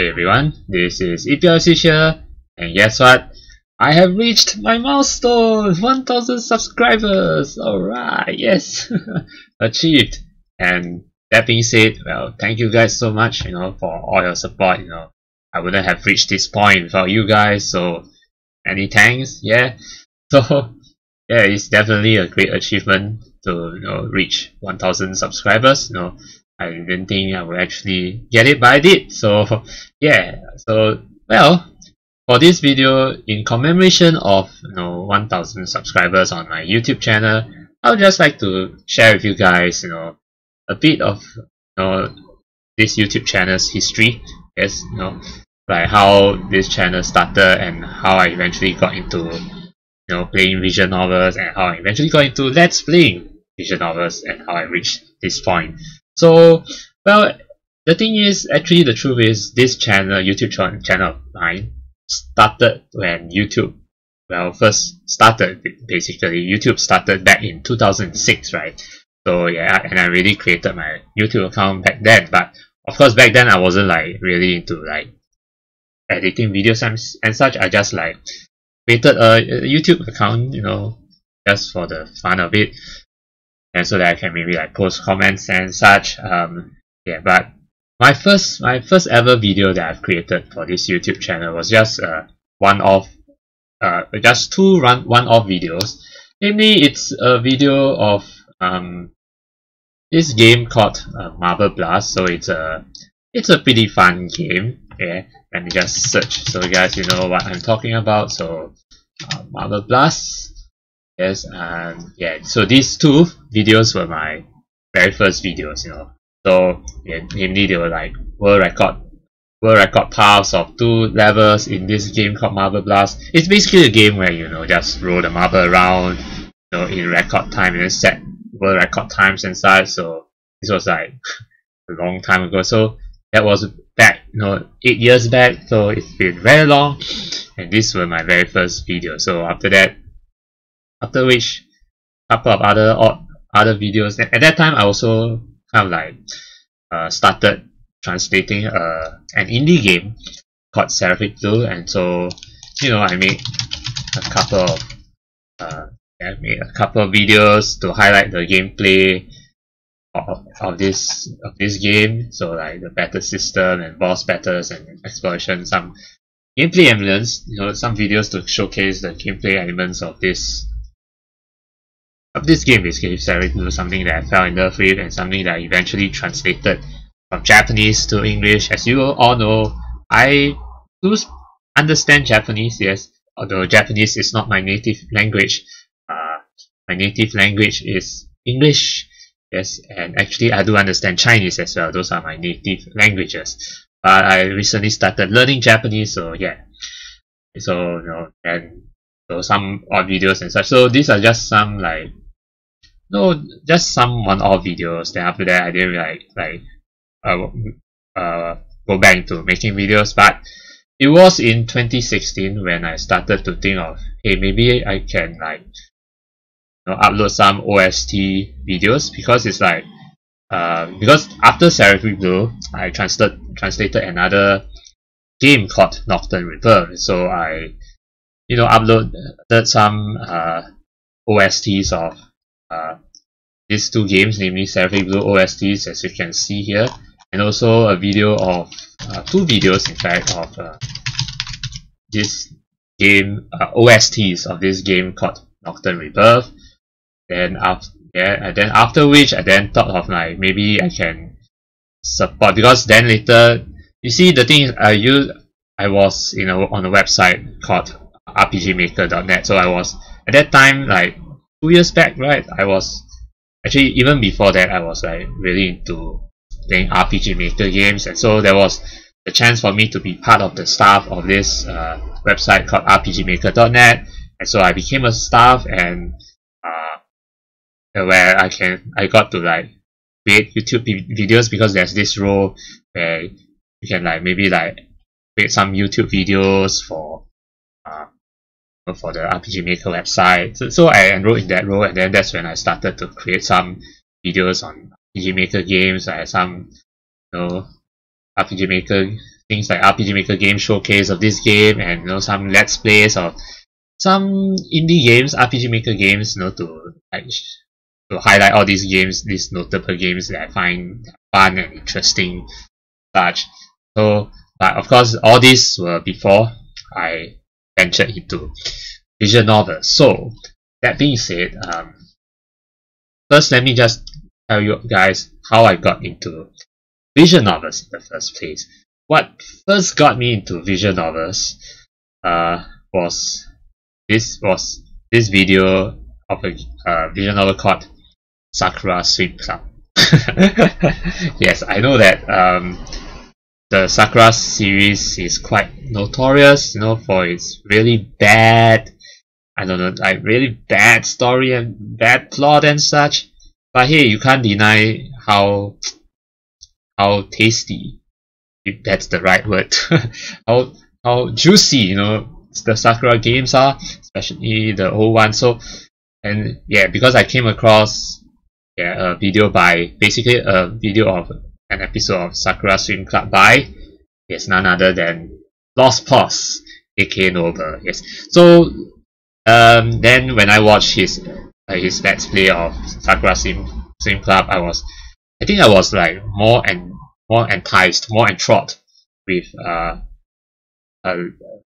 Hey everyone, this is eplipswich here, and guess what? I have reached my milestone! 1000 subscribers! Alright, yes! Achieved! And that being said, well, thank you guys so much, for all your support, I wouldn't have reached this point without you guys, so many thanks, yeah. So, yeah, it's definitely a great achievement to, reach 1000 subscribers, I didn't think I would actually get it, but I did. So yeah, well, for this video, in commemoration of 1000 subscribers on my YouTube channel, I would just like to share with you guys a bit of this YouTube channel's history. Yes, like how this channel started and how I eventually got into playing visual novels, and how I eventually got into let's playing visual novels, and how I reached this point. So, well, the thing is, actually the truth is, this YouTube channel of mine, started when YouTube, first started, basically. YouTube started back in 2006, right? So yeah, and I really created my YouTube account back then, but of course back then I wasn't really into editing videos and such. I just created a YouTube account, just for the fun of it, and so that I can maybe post comments and such. Yeah, but my first ever video that I've created for this YouTube channel was just just two one-off videos. Namely, it's a video of this game called Marble Blast. So it's a pretty fun game. Yeah, let me just search so you guys know what I'm talking about. So Marble Blast. Yes, and yeah, so these two videos were my very first videos, So yeah, namely they were world record paths of 2 levels in this game called Marble Blast. It's basically a game where just roll the marble around, in record time, and then set world record times and such. So this was a long time ago. So that was back, 8 years back. So it's been very long, and these were my very first video. So after which, a couple of other videos. At that time, I also kind of started translating an indie game called Seraphic Blue, and so I made a couple of videos to highlight the gameplay of this game. So the battle system and boss battles and exploration, some gameplay elements, some videos to showcase the gameplay elements of this game, basically. Seraphic Blue, something that I fell in love with, and something that I eventually translated from Japanese to English. As you all know, I do understand Japanese, yes, although Japanese is not my native language. My native language is English, yes, and actually I do understand Chinese as well. Those are my native languages. But I recently started learning Japanese, so yeah. So and so some odd videos and such. So these are just some just some one-off videos. Then after that, I didn't go back into making videos. But it was in 2016 when I started to think of, hey, maybe I can upload some OST videos, because it's because after Seraphic Blue, I translated another game called Nocturne Rebirth. So I uploaded some OSTs of these 2 games, namely Seraphic Blue OSTs, as you can see here, and also a video of 2 videos, in fact, of this game OSTs of this game called Nocturne Rebirth. Then after which, I then thought of maybe I can support, because then later, you see, the thing is, I was on a website called rpgmaker.net. So I was at that time, 2 years back, right? I was actually, even before that, I was really into playing RPG Maker games, and so there was the chance for me to be part of the staff of this website called rpgmaker.net, and so I became a staff, and where I got to create YouTube videos, because there's this role where you can maybe create some YouTube videos for the RPG Maker website. So I enrolled in that role, and then that's when I started to create some videos on RPG Maker games. I had some RPG Maker things like RPG Maker Game Showcase of this game, and some Let's Plays of some indie games, RPG Maker games, to highlight all these games, these notable games that I find fun and interesting, such. So, but of course, all these were before I ventured into visual novels. So, that being said, first let me just tell you guys how I got into visual novels in the first place. What first got me into visual novels was this video of a visual novel called Sakura Swim Club. Yes, I know that the Sakura series is quite notorious, for its really bad, really bad story and bad plot and such. But hey, you can't deny how tasty, if that's the right word, how juicy, the Sakura games are, especially the old ones. So, and yeah, because I came across a video basically a video of an episode of Sakura Swim Club by none other than Lost Pause, aka Noble. Yes. So then when I watched his Let's Play of Sakura Swim Club, I think I was like more enticed, more enthralled with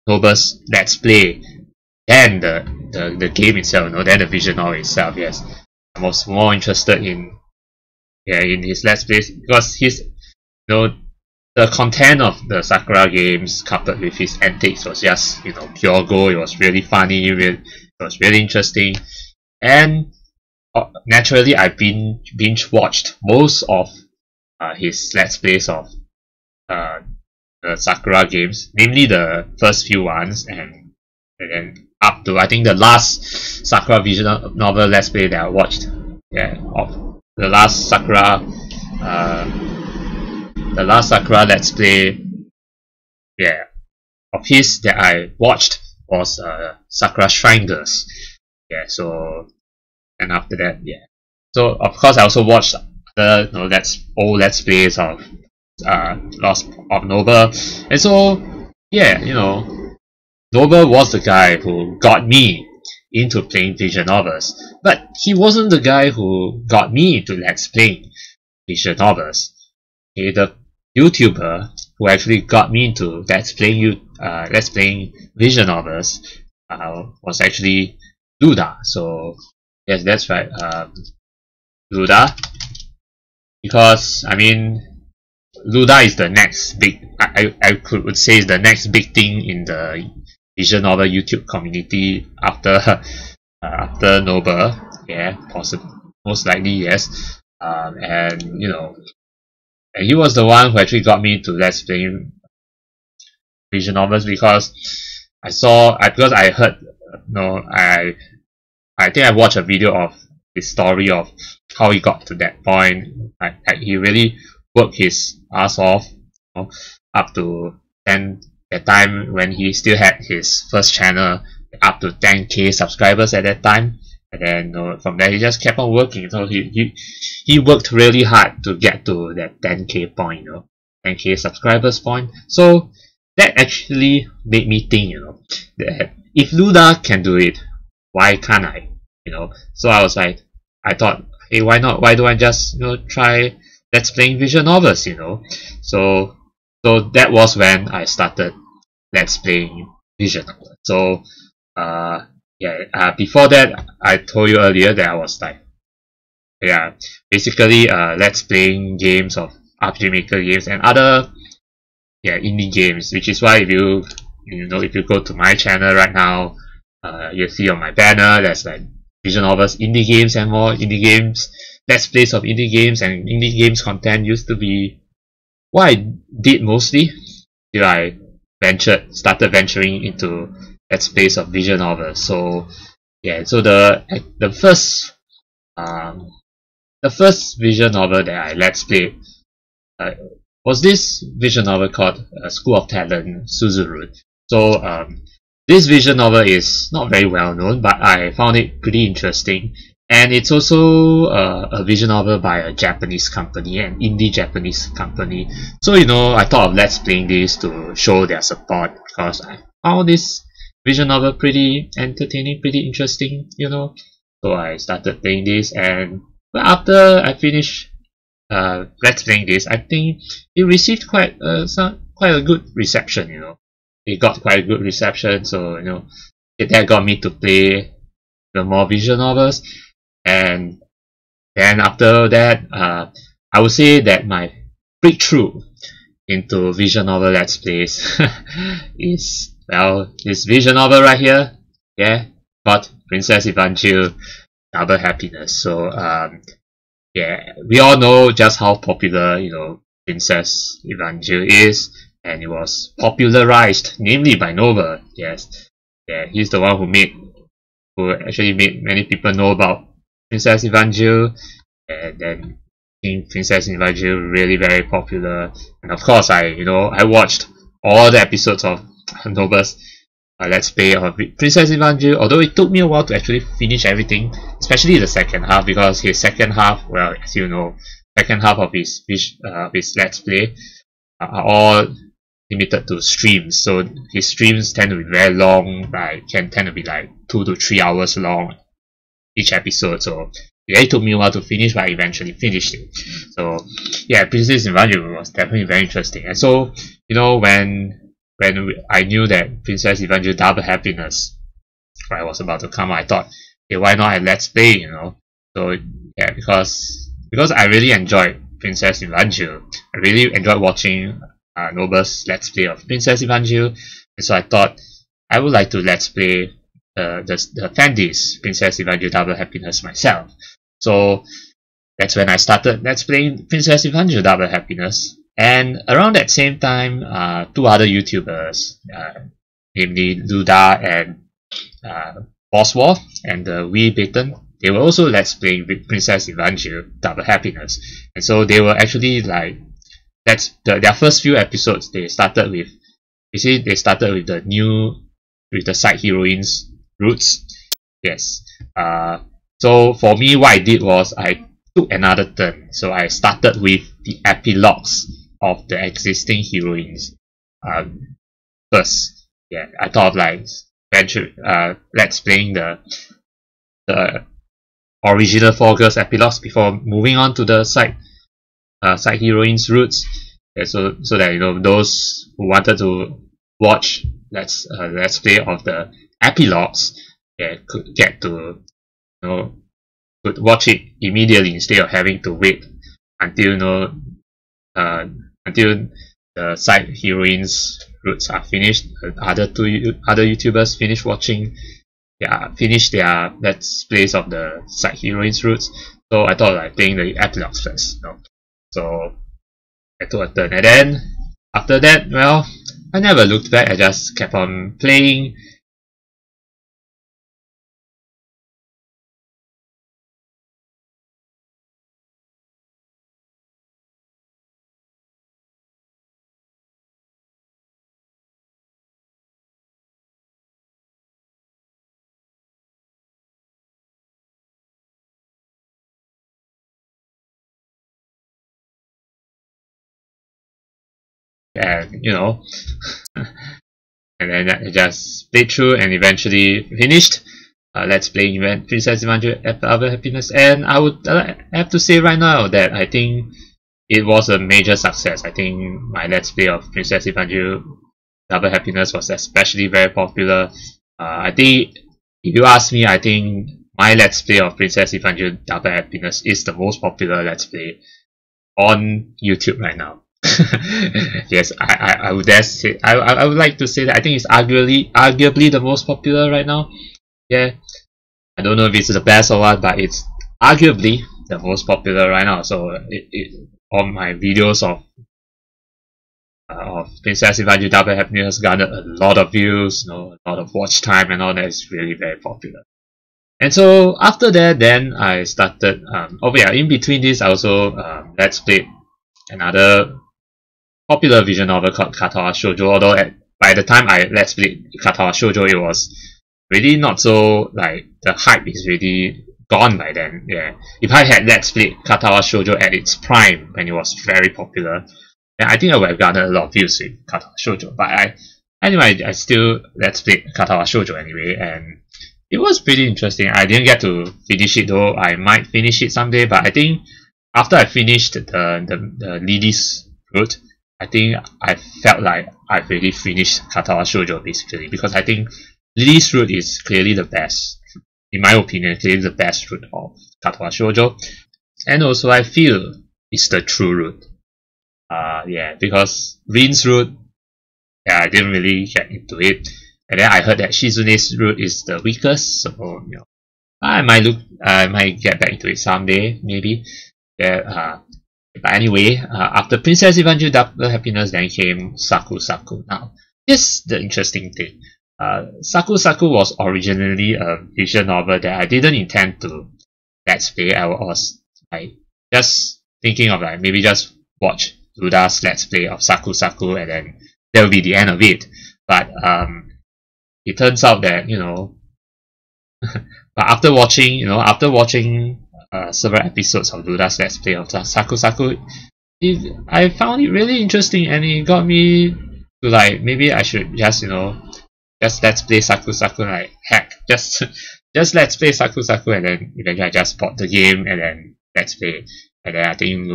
Noble's Let's Play than the game itself, than the visual novel itself. Yes, I was more interested in his Let's Plays because the content of the Sakura games coupled with his antics was just pure gold. It was really funny, it was really interesting, and naturally I binge watched most of his Let's Plays of the Sakura games, namely the first few ones, and then up to I think the last Sakura visual novel Let's Play that I watched. Of the last Sakura Let's Play of his that I watched was Sakura Shrine Girls. So, and after that, so of course I also watched the old Let's Plays of Lost of Noble, and so Noble was the guy who got me into playing visual novels, but he wasn't the guy who got me into Let's Playing visual novels. The YouTuber who actually got me into Let's Playing visual novels was actually Luda. So yes, that's right, Luda, because Luda is the next big, I would say is the next big thing in the visual novel YouTube community after Noble. Possibly, most likely, yes. And and he was the one who actually got me to Let's Play visual novels, because I heard, I think I watched a video of his story of how he got to that point. He really worked his ass off, up to that time when he still had his first channel, up to 10k subscribers at that time, and then from there he just kept on working. So he worked really hard to get to that 10k point, 10k subscribers point. So that actually made me think, that if Luda can do it, why can't I? So I thought, hey, why not? Why don't I just try Let's Playing visual novels? So that was when I started Let's Playing visual novels. So before that, I told you earlier that I was basically Let's Playing games of RPG Maker games and other indie games, which is why if you go to my channel right now, you'll see on my banner there's like visual novels, indie games, and more indie games, Let's Plays of indie games, and indie games content used to be what I did mostly till I started venturing into Let's Plays of visual novels. So so the first visual novel that I Let's Played was this visual novel called School of Talent Suzuru. So this visual novel is not very well known, but I found it pretty interesting, and it's also a visual novel by a Japanese company, an indie Japanese company. So you know, I thought of let's playing this to show their support, because I found this visual novel pretty entertaining, pretty interesting, you know. So I started playing this, and after I finished let's playing this, I think it received quite a good reception, you know. It got quite a good reception, so you know, that got me to play the more visual novels. And then after that, I would say that my breakthrough into visual novel let's plays is, well, this visual novel right here, yeah, called Princess Evangel Double Happiness. So yeah, we all know just how popular, you know, Princess Evangel is, and it was popularized namely by Nova. Yes, yeah, he's the one who actually made many people know about Princess Evangel, and then Princess Evangel really very popular. And of course, I watched all the episodes of Nova's let's play of Princess Evangel, although it took me a while to actually finish everything, especially the second half, because his second half, well, as you know, second half of his let's play are all limited to streams. So his streams tend to be very long, like can tend to be like 2 to 3 hours long each episode. So it took me a while to finish, but I eventually finished it. So yeah, Princess Evangel was definitely very interesting. And so, you know, when I knew that Princess Evangel Double Happiness was about to come, I thought, okay, why not a let's play, you know? So yeah, because I really enjoyed Princess Evangel. I really enjoyed watching Nova's let's play of Princess Evangel, and so I thought I would like to let's play the Fandy's Princess Evangel Double Happiness myself. So that's when I started let's playing Princess Evangel Double Happiness. And around that same time, 2 other YouTubers, namely Luda and Boswell and Wee Baton, they were also let's playing Princess Evangel Double Happiness. And so they were actually like, their first few episodes, they started with the side heroines roots. Yes. So for me, what I did was I took another turn. So I started with the epilogues of the existing heroines first. Yeah, I thought of like let's playing the original 4 girls epilogues before moving on to the side heroines roots. Yeah, so that, you know, those who wanted to watch let's play of the epilogues, yeah, could get to, you know, could watch it immediately instead of having to wait until, you know, until the side heroines roots are finished. Other YouTubers finish their let's plays of the side heroines roots. So I thought like playing the epilogues first, you know. So I took a turn, and then after that, well, I never looked back. I just kept on playing. And you know, and then I just played through and eventually finished let's play event Princess Evangel Double Happiness. And I would have to say right now that I think it was a major success. I think my let's play of Princess Evangel Double Happiness was especially very popular. I think if you ask me, I think my let's play of Princess Evangel Double Happiness is the most popular let's play on YouTube right now. Yes, I would dare say, I would like to say that I think it's arguably the most popular right now. Yeah, I don't know if it's the best or what, but it's arguably the most popular right now. So all my videos of Princess Evangel Double Happiness garnered a lot of views, you know, a lot of watch time, and all that is really very popular. And so after that, then I started. In between this, I also let's play another popular visual novel called Katawa Shoujo. Although by the time I let's play Katawa Shoujo, it was really not so, like, the hype is really gone by then. Yeah, if I had Let's Play Katawa Shoujo at its prime when it was very popular, then I think I would have garnered a lot of views with Katawa Shoujo. But I still Let's Play Katawa Shoujo anyway, and it was pretty interesting. I didn't get to finish it though. I might finish it someday, but I think after I finished the Lily's route, I think I felt like I've really finished Katawa Shoujo basically, because I think Lily's route is clearly the best, in my opinion, clearly the best route of Katawa Shoujo, and also I feel it's the true route. Yeah, because Rin's route, yeah, I didn't really get into it. And then I heard that Shizune's route is the weakest, so you know, I might get back into it someday, maybe. Yeah, but anyway, after Princess Evangeline Double Happiness, then came Saku Saku. Now, here's the interesting thing. Saku Saku was originally a visual novel that I didn't intend to let's play. I was like just thinking of like maybe just watch Luda's let's play of Saku Saku, and then that will be the end of it. But it turns out that, you know, but after watching several episodes of Luda's let's play of Saku Saku, I found it really interesting, and it got me to like, maybe I should just, you know, just let's play Saku Saku, like heck, just let's play Saku Saku, and then eventually I just bought the game and then let's play. And then I think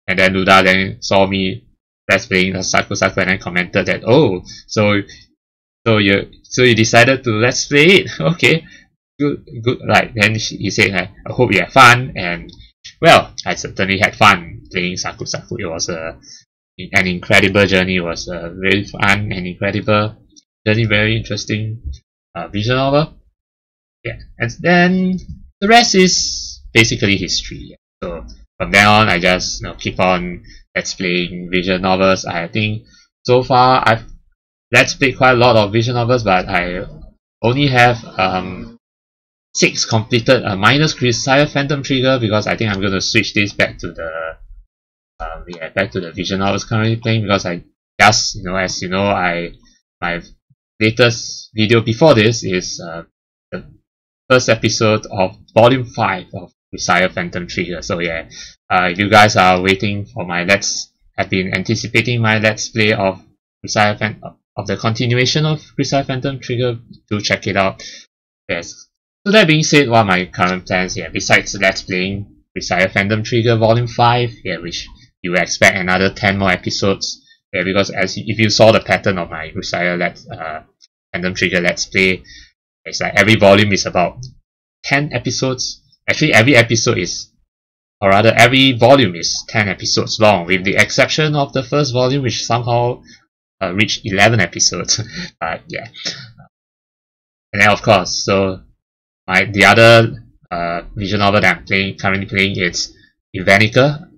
Luda then saw me let's playing the Saku Saku and then commented that, oh, so you decided to let's play it. Okay, good. Like, then he said, like, I hope you had fun. And well, I certainly had fun playing Saku Saku. It was an incredible journey. It was a really fun and incredible journey, very interesting visual novel. Yeah, and then the rest is basically history. So from then on, I just, you know, keep on let's playing visual novels. I think so far I've let's played quite a lot of visual novels, but I only have 6 completed, minus Crusader Phantom Trigger, because I think I'm going to switch this back to the back to the visual novels currently playing, because I just, you know, as you know, my latest video before this is the first episode of Volume 5 of Crusader Phantom Trigger. So yeah, if you guys are waiting for have been anticipating my let's play of Crusader Phantom, of the continuation of Crusader Phantom Trigger, do check it out. Yes. So that being said, what are my current plans here? Besides let's playing Crusader Phantom Trigger Volume 5, yeah, which you will expect another 10 more episodes. Yeah, because if you saw the pattern of my Crusader Phantom Trigger let's play, it's like every volume is about 10 episodes. Actually, every volume is 10 episodes long, with the exception of the first volume, which somehow reached 11 episodes. But yeah, and then of course, so the other visual novel that I'm currently playing is Evanica.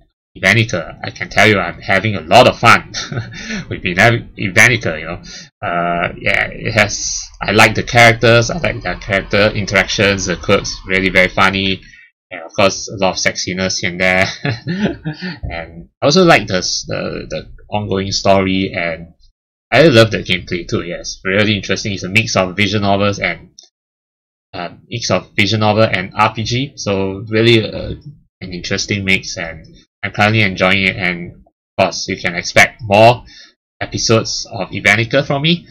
I can tell you, I'm having a lot of fun with Evanica. You know, yeah, I like the characters. I like their character interactions. The quirks really very funny, and of course a lot of sexiness here and there. And I also like the ongoing story, and I love the gameplay too. Yes, really interesting. It's a mix of visual novels and RPG. So really an interesting mix, and I'm currently enjoying it. And of course, you can expect more episodes of Evanica from me.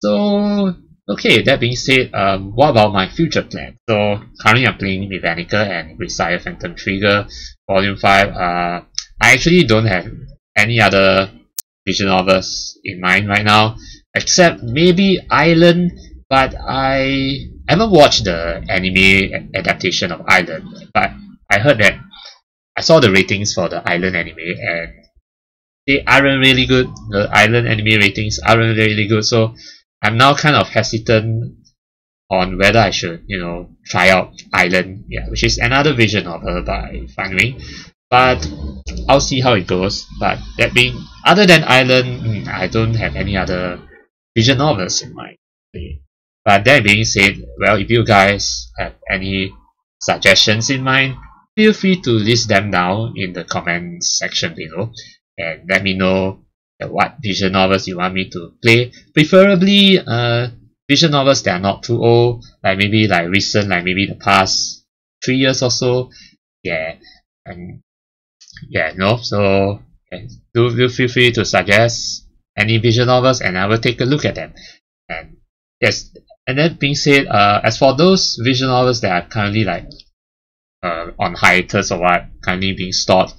So okay, that being said, what about my future plan? So currently I'm playing Evanica and Crusader Phantom Trigger Volume 5. I actually don't have any other visual novels in mind right now, except maybe Island, but I haven't watched the anime adaptation of Island. But I heard that I saw the ratings for the Island anime, and they aren't really good. The Island anime ratings aren't really good, so I'm now kind of hesitant on whether I should, you know, try out Island, yeah, which is another visual novel by Fan Wing. But I'll see how it goes. But that being, other than Island, I don't have any other visual novels in mind. But that being said, well, if you guys have any suggestions in mind, feel free to list them down in the comments section below, and let me know what visual novels you want me to play. Preferably visual novels that are not too old, like maybe like recent, like maybe the past 3 years or so. Yeah, and yeah, no. So yeah, do feel free to suggest any visual novels, and I will take a look at them. And yes, and that being said, as for those visual novels that are currently like on hiatus or what, currently being stored,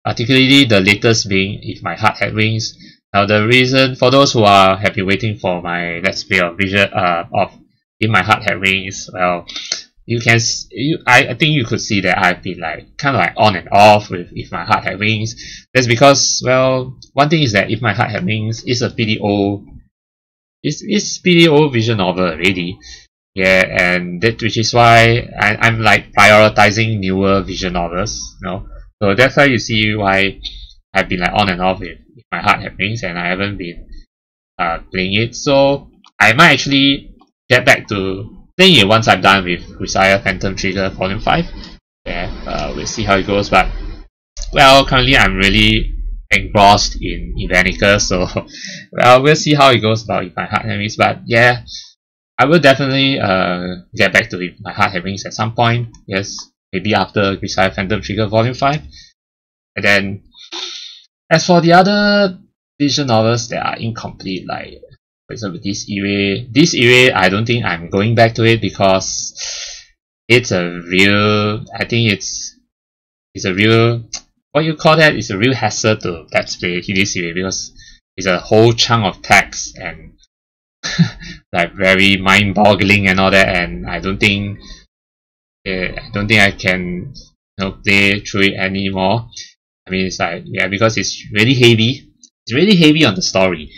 particularly the latest being If My Heart Had Wings. Now the reason for those who have been waiting for my let's play of If My Heart Had Wings, well, I think you could see that I've been like kind of like on and off with If My Heart Had Wings. That's because, well, one thing is that If My Heart Had Wings is a pretty old, it's pretty old visual novel already. Yeah, and that which is why I'm like prioritizing newer visual novels, you know. So that's why you see why I've been like on and off with If My Heart Had Wings, and I haven't been playing it. So I might actually get back to playing it once I'm done with Grisaya Phantom Trigger Volume 5. Yeah, we'll see how it goes. But well, currently I'm really engrossed in Evanica, so well, we'll see how it goes about If My Heart Had Wings. But yeah, I will definitely get back to If My Heart Had Wings at some point. Yes, maybe after Grisaya Phantom Trigger Volume 5. And then, as for the other visual novels that are incomplete, like for example this Ire, I don't think I'm going back to it because it's a real, I think it's a real, what you call that, it's a real hassle to let's play this Ire because it's a whole chunk of text and like very mind-boggling and all that, and I don't think I can, you know, play through it anymore. I mean, it's like, yeah, because it's really heavy. It's really heavy on the story.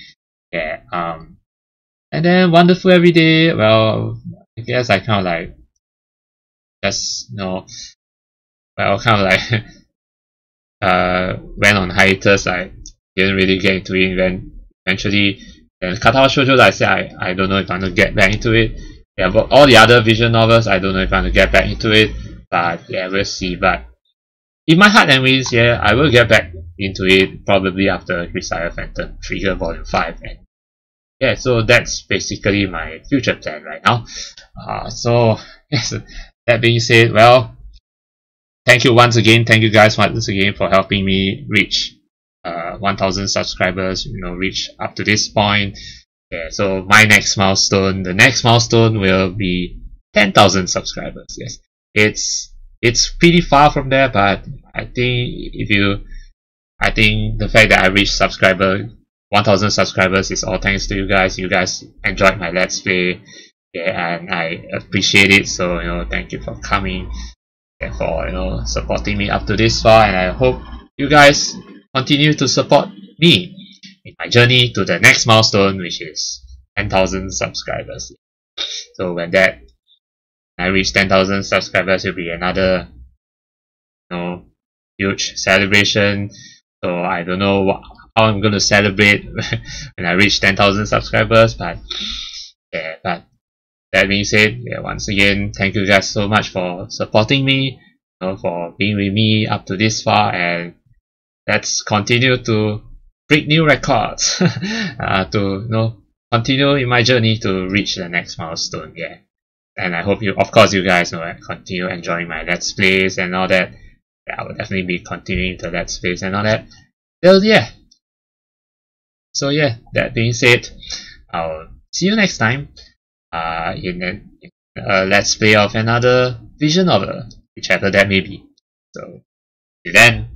Yeah. And then Wonderful Everyday. Well, I guess I kind of like just, you know, well, kind of like went on hiatus. I didn't really get into it. Then eventually, then Katawa Shoujo, I said I don't know if I'm gonna get back into it. Yeah, but all the other visual novels, I don't know if I'm gonna get back into it. But yeah, we'll see. But If My Heart Had Wings, yeah, I will get back into it probably after Grisaya Phantom Trigger Volume 5. And yeah, so that's basically my future plan right now. So yes, that being said, well, thank you once again. Thank you guys once again for helping me reach 1,000 subscribers. You know, reach up to this point. Yeah, so my next milestone, the next milestone will be 10,000 subscribers. Yes, it's pretty far from there, but I think I think the fact that I reached 1,000 subscribers is all thanks to you guys. You guys enjoyed my let's play, yeah, and I appreciate it. So, you know, thank you for coming and for, you know, supporting me up to this far, and I hope you guys continue to support me in my journey to the next milestone, which is 10,000 subscribers. So when I reach 10,000 subscribers, will be another, you know, huge celebration. So I don't know how I'm going to celebrate when I reach 10,000 subscribers, but yeah. But that being said, yeah, once again, thank you guys so much for supporting me, you know, for being with me up to this far, and let's continue to break new records to, you know, continue in my journey to reach the next milestone. Yeah, and I hope you, of course, you guys know, continue enjoying my let's plays and all that. Yeah, I will definitely be continuing the let's plays and all that. Well, yeah. So yeah, that being said, I'll see you next time in a let's play of another visual novel, whichever that may be. So till then,